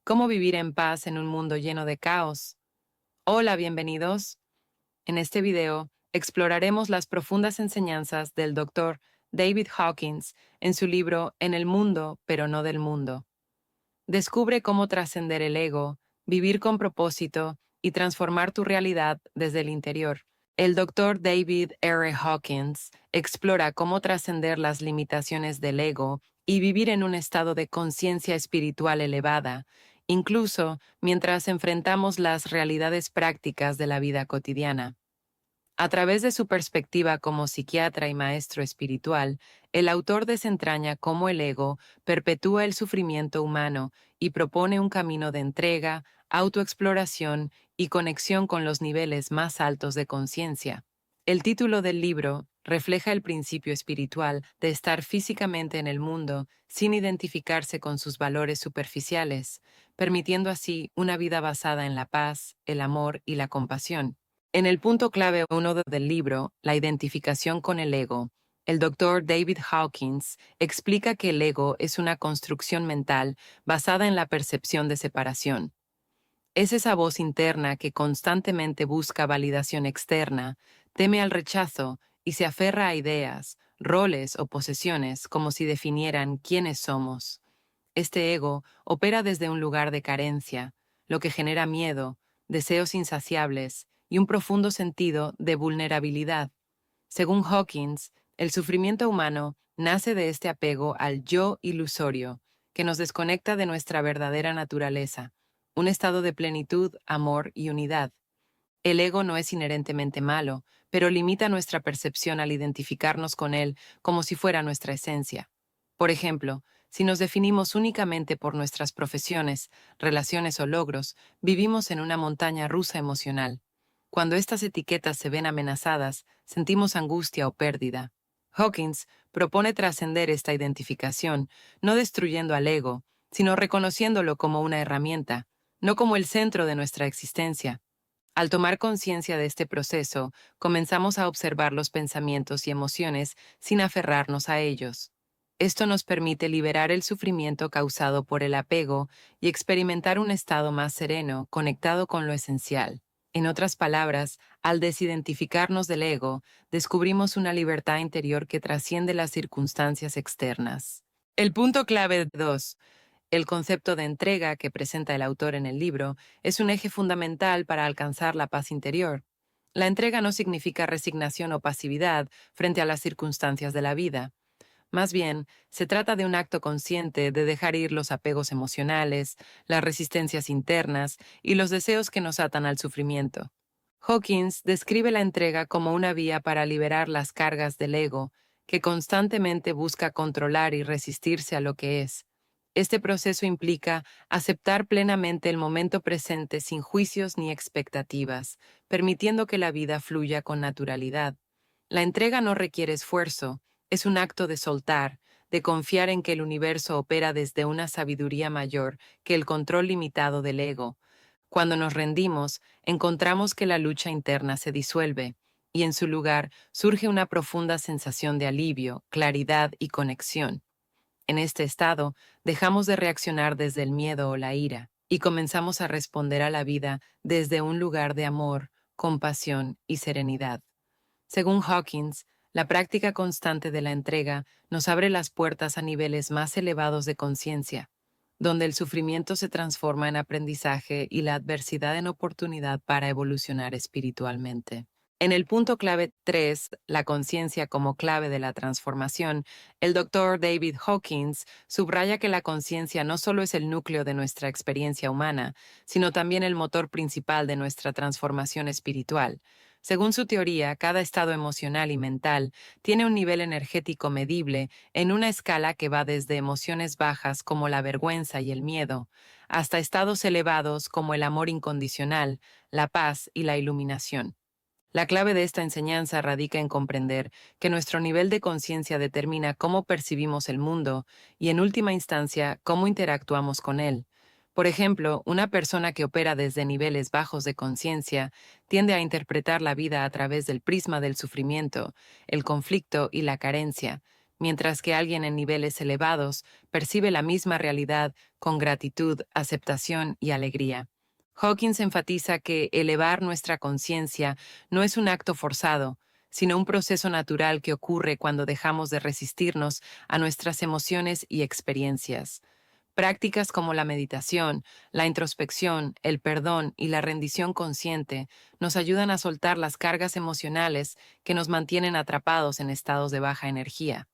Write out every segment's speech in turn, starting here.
¿Cómo vivir en paz en un mundo lleno de caos? Hola, bienvenidos. En este video exploraremos las profundas enseñanzas del Dr. David Hawkins en su libro En el mundo, pero no del mundo. Descubre cómo trascender el ego, vivir con propósito y transformar tu realidad desde el interior. El Dr. David R. Hawkins explora cómo trascender las limitaciones del ego y vivir en un estado de conciencia espiritual elevada, incluso mientras enfrentamos las realidades prácticas de la vida cotidiana. A través de su perspectiva como psiquiatra y maestro espiritual, el autor desentraña cómo el ego perpetúa el sufrimiento humano y propone un camino de entrega, autoexploración y conexión con los niveles más altos de conciencia. El título del libro refleja el principio espiritual de estar físicamente en el mundo sin identificarse con sus valores superficiales, permitiendo así una vida basada en la paz, el amor y la compasión. En el punto clave 1 del libro, La identificación con el ego, el doctor David Hawkins explica que el ego es una construcción mental basada en la percepción de separación. Es esa voz interna que constantemente busca validación externa, teme al rechazo y se aferra a ideas, roles o posesiones como si definieran quiénes somos. Este ego opera desde un lugar de carencia, lo que genera miedo, deseos insaciables y un profundo sentido de vulnerabilidad. Según Hawkins, el sufrimiento humano nace de este apego al yo ilusorio, que nos desconecta de nuestra verdadera naturaleza, un estado de plenitud, amor y unidad. El ego no es inherentemente malo, pero limita nuestra percepción al identificarnos con él como si fuera nuestra esencia. Por ejemplo, si nos definimos únicamente por nuestras profesiones, relaciones o logros, vivimos en una montaña rusa emocional. Cuando estas etiquetas se ven amenazadas, sentimos angustia o pérdida. Hawkins propone trascender esta identificación, no destruyendo al ego, sino reconociéndolo como una herramienta, no como el centro de nuestra existencia. Al tomar conciencia de este proceso, comenzamos a observar los pensamientos y emociones sin aferrarnos a ellos. Esto nos permite liberar el sufrimiento causado por el apego y experimentar un estado más sereno, conectado con lo esencial. En otras palabras, al desidentificarnos del ego, descubrimos una libertad interior que trasciende las circunstancias externas. El punto clave 2. El concepto de entrega que presenta el autor en el libro es un eje fundamental para alcanzar la paz interior. La entrega no significa resignación o pasividad frente a las circunstancias de la vida. Más bien, se trata de un acto consciente de dejar ir los apegos emocionales, las resistencias internas y los deseos que nos atan al sufrimiento. Hawkins describe la entrega como una vía para liberar las cargas del ego, que constantemente busca controlar y resistirse a lo que es. Este proceso implica aceptar plenamente el momento presente sin juicios ni expectativas, permitiendo que la vida fluya con naturalidad. La entrega no requiere esfuerzo, es un acto de soltar, de confiar en que el universo opera desde una sabiduría mayor que el control limitado del ego. Cuando nos rendimos, encontramos que la lucha interna se disuelve, y en su lugar surge una profunda sensación de alivio, claridad y conexión. En este estado, dejamos de reaccionar desde el miedo o la ira y comenzamos a responder a la vida desde un lugar de amor, compasión y serenidad. Según Hawkins, la práctica constante de la entrega nos abre las puertas a niveles más elevados de conciencia, donde el sufrimiento se transforma en aprendizaje y la adversidad en oportunidad para evolucionar espiritualmente. En el punto clave 3, la conciencia como clave de la transformación, el doctor David Hawkins subraya que la conciencia no solo es el núcleo de nuestra experiencia humana, sino también el motor principal de nuestra transformación espiritual. Según su teoría, cada estado emocional y mental tiene un nivel energético medible en una escala que va desde emociones bajas como la vergüenza y el miedo, hasta estados elevados como el amor incondicional, la paz y la iluminación. La clave de esta enseñanza radica en comprender que nuestro nivel de conciencia determina cómo percibimos el mundo y, en última instancia, cómo interactuamos con él. Por ejemplo, una persona que opera desde niveles bajos de conciencia tiende a interpretar la vida a través del prisma del sufrimiento, el conflicto y la carencia, mientras que alguien en niveles elevados percibe la misma realidad con gratitud, aceptación y alegría. Hawkins enfatiza que elevar nuestra conciencia no es un acto forzado, sino un proceso natural que ocurre cuando dejamos de resistirnos a nuestras emociones y experiencias. Prácticas como la meditación, la introspección, el perdón y la rendición consciente nos ayudan a soltar las cargas emocionales que nos mantienen atrapados en estados de baja energía.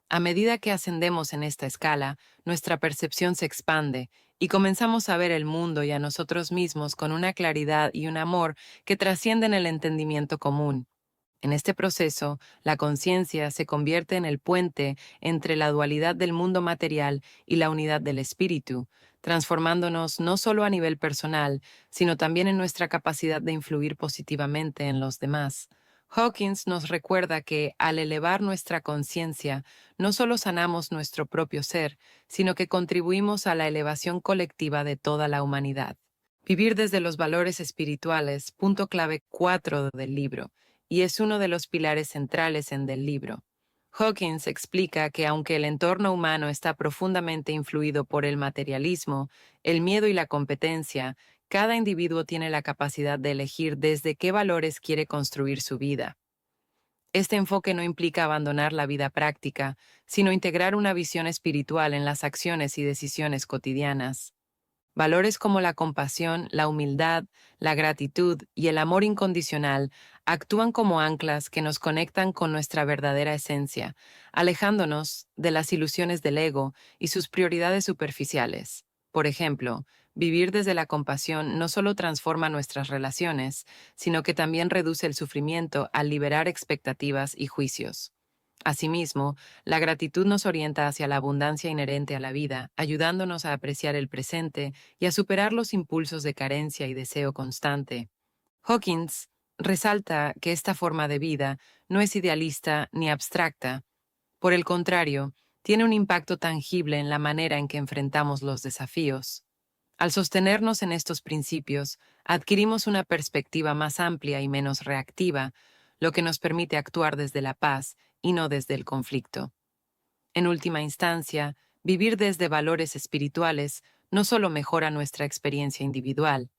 A medida que ascendemos en esta escala, nuestra percepción se expande y comenzamos a ver el mundo y a nosotros mismos con una claridad y un amor que trascienden el entendimiento común. En este proceso, la conciencia se convierte en el puente entre la dualidad del mundo material y la unidad del espíritu, transformándonos no solo a nivel personal, sino también en nuestra capacidad de influir positivamente en los demás. Hawkins nos recuerda que al elevar nuestra conciencia, no solo sanamos nuestro propio ser, sino que contribuimos a la elevación colectiva de toda la humanidad. Vivir desde los valores espirituales, punto clave 4 del libro, y es uno de los pilares centrales en del libro. Hawkins explica que aunque el entorno humano está profundamente influido por el materialismo, el miedo y la competencia, cada individuo tiene la capacidad de elegir desde qué valores quiere construir su vida. Este enfoque no implica abandonar la vida práctica, sino integrar una visión espiritual en las acciones y decisiones cotidianas. Valores como la compasión, la humildad, la gratitud y el amor incondicional actúan como anclas que nos conectan con nuestra verdadera esencia, alejándonos de las ilusiones del ego y sus prioridades superficiales. Por ejemplo, vivir desde la compasión no solo transforma nuestras relaciones, sino que también reduce el sufrimiento al liberar expectativas y juicios. Asimismo, la gratitud nos orienta hacia la abundancia inherente a la vida, ayudándonos a apreciar el presente y a superar los impulsos de carencia y deseo constante. Hawkins resalta que esta forma de vida no es idealista ni abstracta. Por el contrario, tiene un impacto tangible en la manera en que enfrentamos los desafíos. Al sostenernos en estos principios, adquirimos una perspectiva más amplia y menos reactiva, lo que nos permite actuar desde la paz y no desde el conflicto. En última instancia, vivir desde valores espirituales no solo mejora nuestra experiencia individual,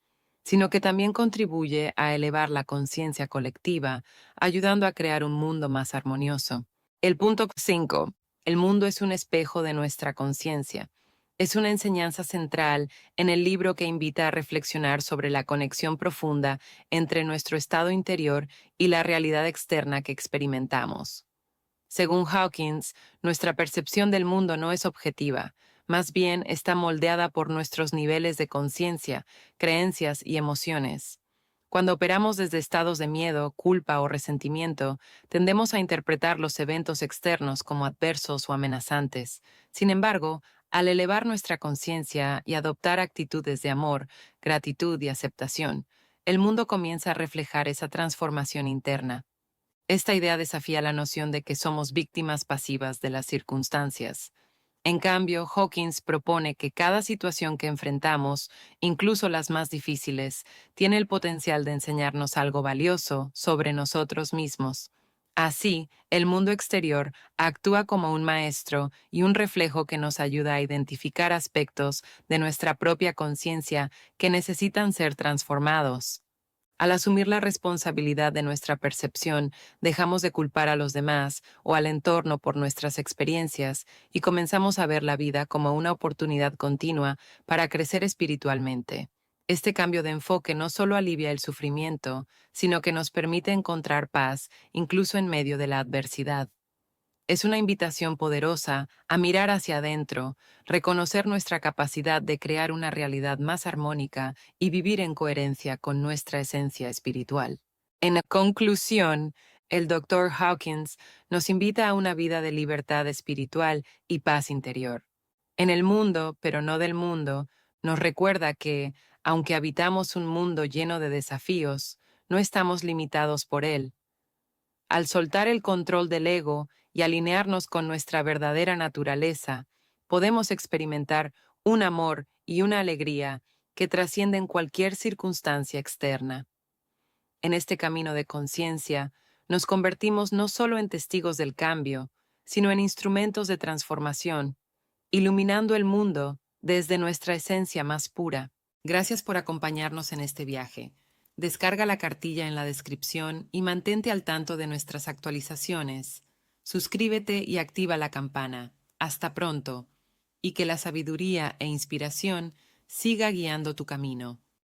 sino que también contribuye a elevar la conciencia colectiva, ayudando a crear un mundo más armonioso. El punto 5. El mundo es un espejo de nuestra conciencia. Es una enseñanza central en el libro que invita a reflexionar sobre la conexión profunda entre nuestro estado interior y la realidad externa que experimentamos. Según Hawkins, nuestra percepción del mundo no es objetiva, más bien está moldeada por nuestros niveles de conciencia, creencias y emociones. Cuando operamos desde estados de miedo, culpa o resentimiento, tendemos a interpretar los eventos externos como adversos o amenazantes. Sin embargo, al elevar nuestra conciencia y adoptar actitudes de amor, gratitud y aceptación, el mundo comienza a reflejar esa transformación interna. Esta idea desafía la noción de que somos víctimas pasivas de las circunstancias. En cambio, Hawkins propone que cada situación que enfrentamos, incluso las más difíciles, tiene el potencial de enseñarnos algo valioso sobre nosotros mismos. Así, el mundo exterior actúa como un maestro y un reflejo que nos ayuda a identificar aspectos de nuestra propia conciencia que necesitan ser transformados. Al asumir la responsabilidad de nuestra percepción, dejamos de culpar a los demás o al entorno por nuestras experiencias y comenzamos a ver la vida como una oportunidad continua para crecer espiritualmente. Este cambio de enfoque no solo alivia el sufrimiento, sino que nos permite encontrar paz incluso en medio de la adversidad. Es una invitación poderosa a mirar hacia adentro, reconocer nuestra capacidad de crear una realidad más armónica y vivir en coherencia con nuestra esencia espiritual. En conclusión, el Dr. Hawkins nos invita a una vida de libertad espiritual y paz interior. En el mundo, pero no del mundo, nos recuerda que, aunque habitamos un mundo lleno de desafíos, no estamos limitados por él. Al soltar el control del ego y alinearnos con nuestra verdadera naturaleza, podemos experimentar un amor y una alegría que trascienden cualquier circunstancia externa. En este camino de conciencia, nos convertimos no solo en testigos del cambio, sino en instrumentos de transformación, iluminando el mundo desde nuestra esencia más pura. Gracias por acompañarnos en este viaje. Descarga la cartilla en la descripción y mantente al tanto de nuestras actualizaciones. Suscríbete y activa la campana. Hasta pronto, y que la sabiduría e inspiración siga guiando tu camino.